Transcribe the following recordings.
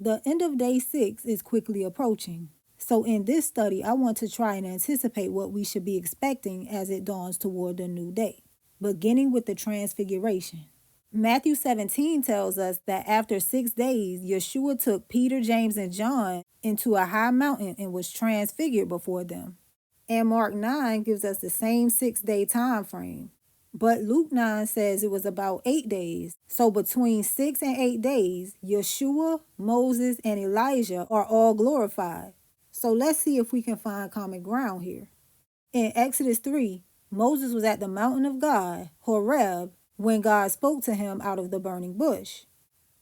The end of day 6 is quickly approaching. So in this study, I want to try and anticipate what we should be expecting as it dawns toward the new day, beginning with the Transfiguration. Matthew 17 tells us that after 6 days, Yeshua took Peter, James, and John into a high mountain and was transfigured before them. And Mark 9 gives us the same 6-day time frame. But Luke 9 says it was about 8 days. So between 6 and 8 days, Yeshua, Moses, and Elijah are all glorified. So let's see if we can find common ground here. In Exodus 3, Moses was at the mountain of God, Horeb, when God spoke to him out of the burning bush.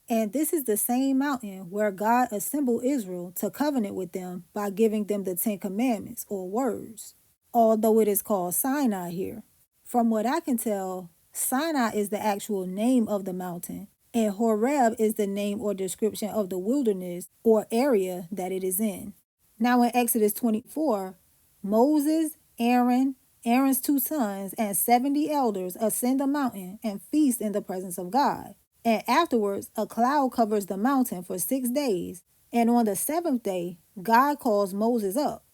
And this is the same mountain where God assembled Israel to covenant with them by giving them the 10 Commandments or words, although it is called Sinai here. From what I can tell, Sinai is the actual name of the mountain, and Horeb is the name or description of the wilderness or area that it is in. Now in Exodus 24, Moses, Aaron's 2 sons, and 70 elders ascend the mountain and feast in the presence of God. And afterwards, a cloud covers the mountain for 6 days. And on the 7th day, God calls Moses up.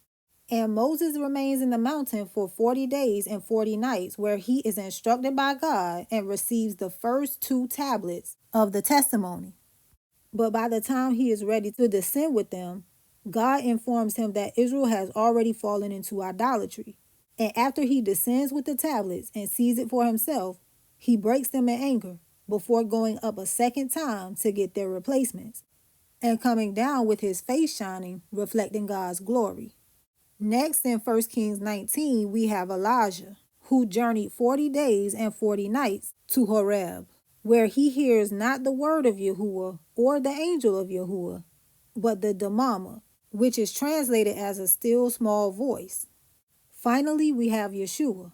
And Moses remains in the mountain for 40 days and 40 nights, where he is instructed by God and receives the first 2 tablets of the testimony. But by the time he is ready to descend with them, God informs him that Israel has already fallen into idolatry. And after he descends with the tablets and sees it for himself, he breaks them in anger before going up a second time to get their replacements, and coming down with his face shining, reflecting God's glory. Next, in 1 Kings 19, we have Elijah, who journeyed 40 days and 40 nights to Horeb, where he hears not the word of Yahuwah or the angel of Yahuwah, but the Damama, which is translated as a still small voice. Finally, we have Yeshua.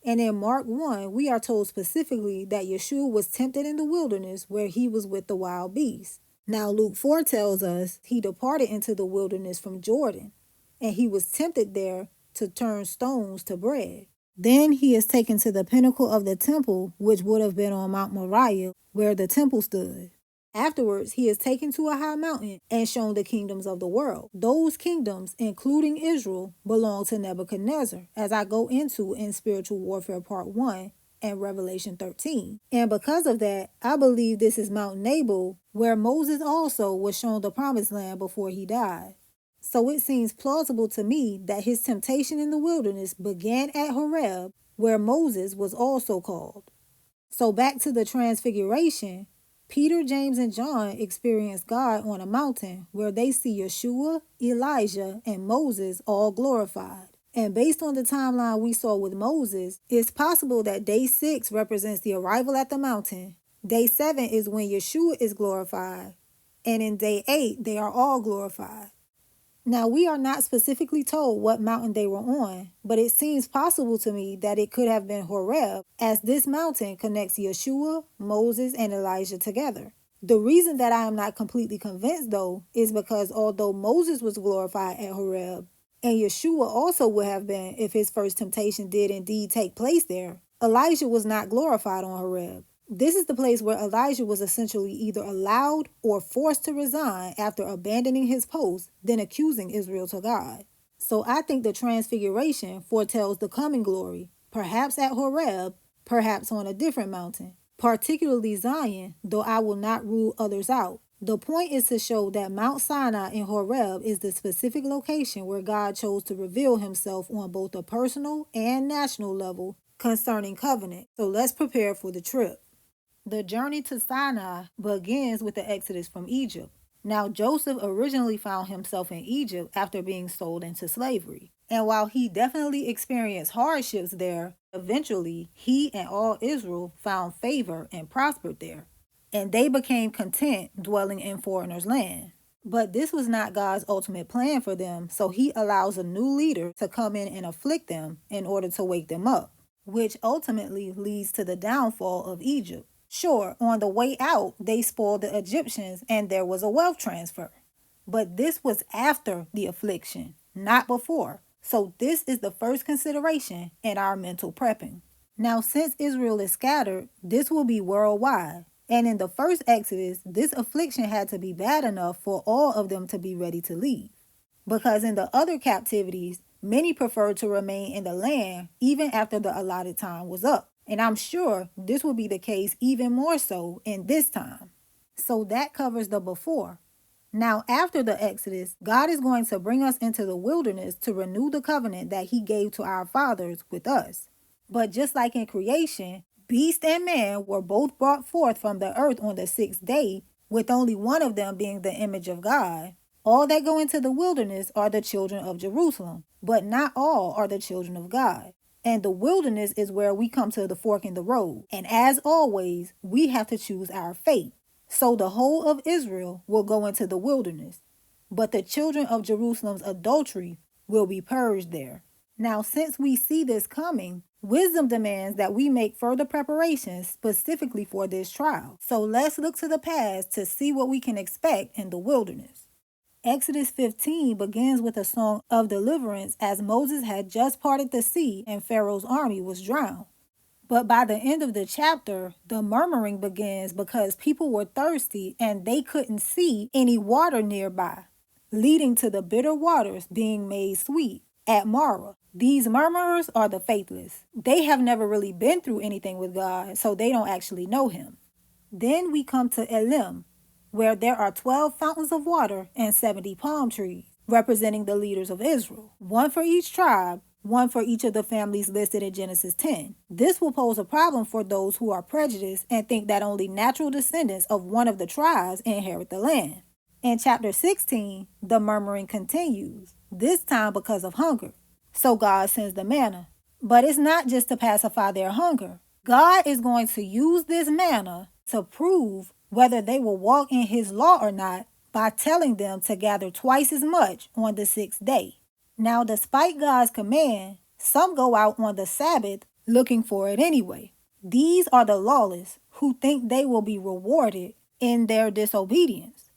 And in Mark 1, we are told specifically that Yeshua was tempted in the wilderness where he was with the wild beasts. Now Luke 4 tells us he departed into the wilderness from Jordan, and he was tempted there to turn stones to bread. Then he is taken to the pinnacle of the temple, which would have been on Mount Moriah, where the temple stood. Afterwards, he is taken to a high mountain and shown the kingdoms of the world. Those kingdoms, including Israel, belong to Nebuchadnezzar, as I go into in Spiritual Warfare Part 1 and Revelation 13. And because of that, I believe this is Mount Nebel, where Moses also was shown the promised land before he died. So it seems plausible to me that his temptation in the wilderness began at Horeb, where Moses was also called. So back to the Transfiguration, Peter, James, and John experience God on a mountain where they see Yeshua, Elijah, and Moses all glorified. And based on the timeline we saw with Moses, it's possible that day 6 represents the arrival at the mountain. Day 7 is when Yeshua is glorified. And in day 8, they are all glorified. Now, we are not specifically told what mountain they were on, but it seems possible to me that it could have been Horeb, as this mountain connects Yeshua, Moses, and Elijah together. The reason that I am not completely convinced, though, is because although Moses was glorified at Horeb, and Yeshua also would have been if his first temptation did indeed take place there, Elijah was not glorified on Horeb. This is the place where Elijah was essentially either allowed or forced to resign after abandoning his post, then accusing Israel to God. So I think the Transfiguration foretells the coming glory, perhaps at Horeb, perhaps on a different mountain, particularly Zion, though I will not rule others out. The point is to show that Mount Sinai in Horeb is the specific location where God chose to reveal himself on both a personal and national level concerning covenant. So let's prepare for the trip. The journey to Sinai begins with the exodus from Egypt. Now, Joseph originally found himself in Egypt after being sold into slavery. And while he definitely experienced hardships there, eventually he and all Israel found favor and prospered there. And they became content dwelling in foreigners' land. But this was not God's ultimate plan for them, so he allows a new leader to come in and afflict them in order to wake them up, which ultimately leads to the downfall of Egypt. Sure, on the way out, they spoiled the Egyptians and there was a wealth transfer. But this was after the affliction, not before. So this is the first consideration in our mental prepping. Now, since Israel is scattered, this will be worldwide. And in the first Exodus, this affliction had to be bad enough for all of them to be ready to leave. Because in the other captivities, many preferred to remain in the land even after the allotted time was up. And I'm sure this will be the case even more so in this time. So that covers the before. Now, after the Exodus, God is going to bring us into the wilderness to renew the covenant that He gave to our fathers with us. But just like in creation, beast and man were both brought forth from the earth on the sixth day, with only one of them being the image of God. All that go into the wilderness are the children of Jerusalem, but not all are the children of God. And the wilderness is where we come to the fork in the road. And as always, we have to choose our fate. So the whole of Israel will go into the wilderness, but the children of Jerusalem's adultery will be purged there. Now, since we see this coming, wisdom demands that we make further preparations specifically for this trial. So let's look to the past to see what we can expect in the wilderness. Exodus 15 begins with a song of deliverance as Moses had just parted the sea and Pharaoh's army was drowned. But by the end of the chapter, the murmuring begins because people were thirsty and they couldn't see any water nearby, leading to the bitter waters being made sweet at Marah. These murmurers are the faithless. They have never really been through anything with God, so they don't actually know Him. Then we come to Elim, where there are 12 fountains of water and 70 palm trees, representing the leaders of Israel, one for each tribe, one for each of the families listed in Genesis 10. This will pose a problem for those who are prejudiced and think that only natural descendants of one of the tribes inherit the land. In chapter 16, the murmuring continues, this time because of hunger. So God sends the manna. But it's not just to pacify their hunger. God is going to use this manna to prove whether they will walk in His law or not by telling them to gather twice as much on the sixth day. Now, despite God's command, some go out on the Sabbath looking for it anyway. These are the lawless who think they will be rewarded in their disobedience.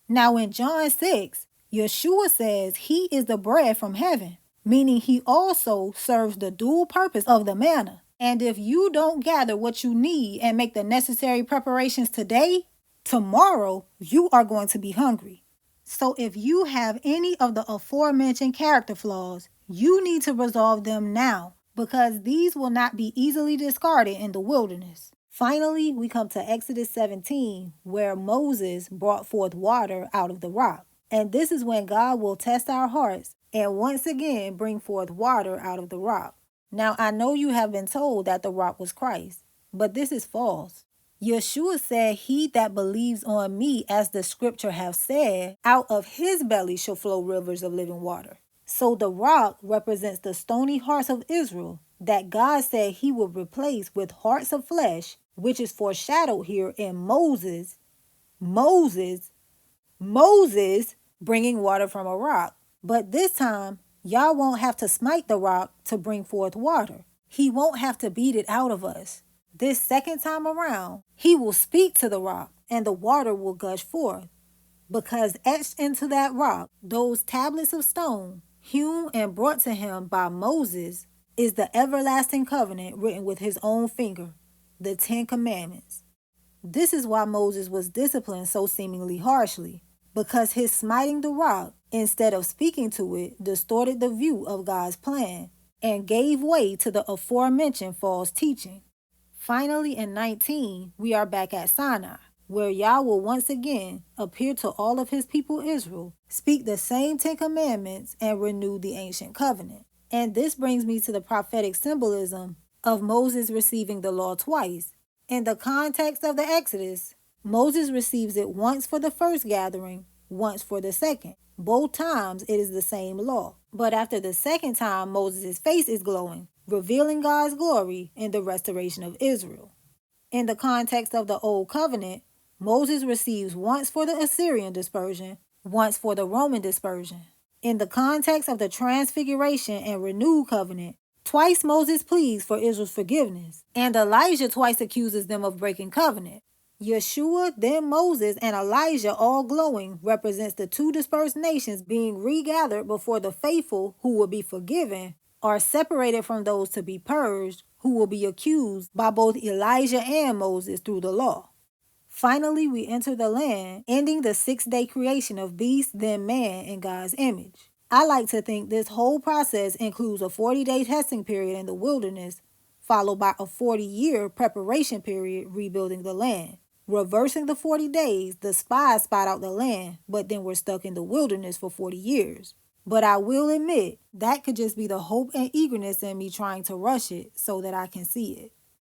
Now, in John 6, Yeshua says He is the bread from heaven, meaning He also serves the dual purpose of the manna. And if you don't gather what you need and make the necessary preparations today, tomorrow you are going to be hungry. So if you have any of the aforementioned character flaws, you need to resolve them now, because these will not be easily discarded in the wilderness. Finally, we come to Exodus 17, where Moses brought forth water out of the rock. And this is when God will test our hearts and once again bring forth water out of the rock. Now, I know you have been told that the rock was Christ, but this is false. Yeshua said, "He that believes on me, as the scripture have said, out of his belly shall flow rivers of living water." So the rock represents the stony hearts of Israel that God said He would replace with hearts of flesh, which is foreshadowed here in Moses bringing water from a rock. But this time, Yah won't have to smite the rock to bring forth water. He won't have to beat it out of us. This second time around, He will speak to the rock and the water will gush forth. Because etched into that rock, those tablets of stone, hewn and brought to Him by Moses, is the everlasting covenant written with His own finger, the 10 Commandments. This is why Moses was disciplined so seemingly harshly, because his smiting the rock, instead of speaking to it, distorted the view of God's plan and gave way to the aforementioned false teaching. Finally, in 19, we are back at Sinai, where Yah will once again appear to all of His people Israel, speak the same 10 Commandments, and renew the ancient covenant. And this brings me to the prophetic symbolism of Moses receiving the law twice. In the context of the Exodus, Moses receives it once for the first gathering, once for the second. Both times it is the same law. But after the second time, Moses' face is glowing, revealing God's glory in the restoration of Israel. In the context of the Old Covenant, Moses receives once for the Assyrian dispersion, once for the Roman dispersion. In the context of the Transfiguration and Renewed Covenant, twice Moses pleads for Israel's forgiveness, and Elijah twice accuses them of breaking covenant. Yeshua, then Moses, and Elijah all glowing represents the two dispersed nations being regathered before the faithful who will be forgiven are separated from those to be purged who will be accused by both Elijah and Moses through the law. Finally, we enter the land, ending the 6-day creation of beast, then man in God's image. I like to think this whole process includes a 40-day testing period in the wilderness, followed by a 40-year preparation period rebuilding the land. Reversing the 40 days, the spies spot out the land, but then we're stuck in the wilderness for 40 years. But I will admit, that could just be the hope and eagerness in me trying to rush it so that I can see it.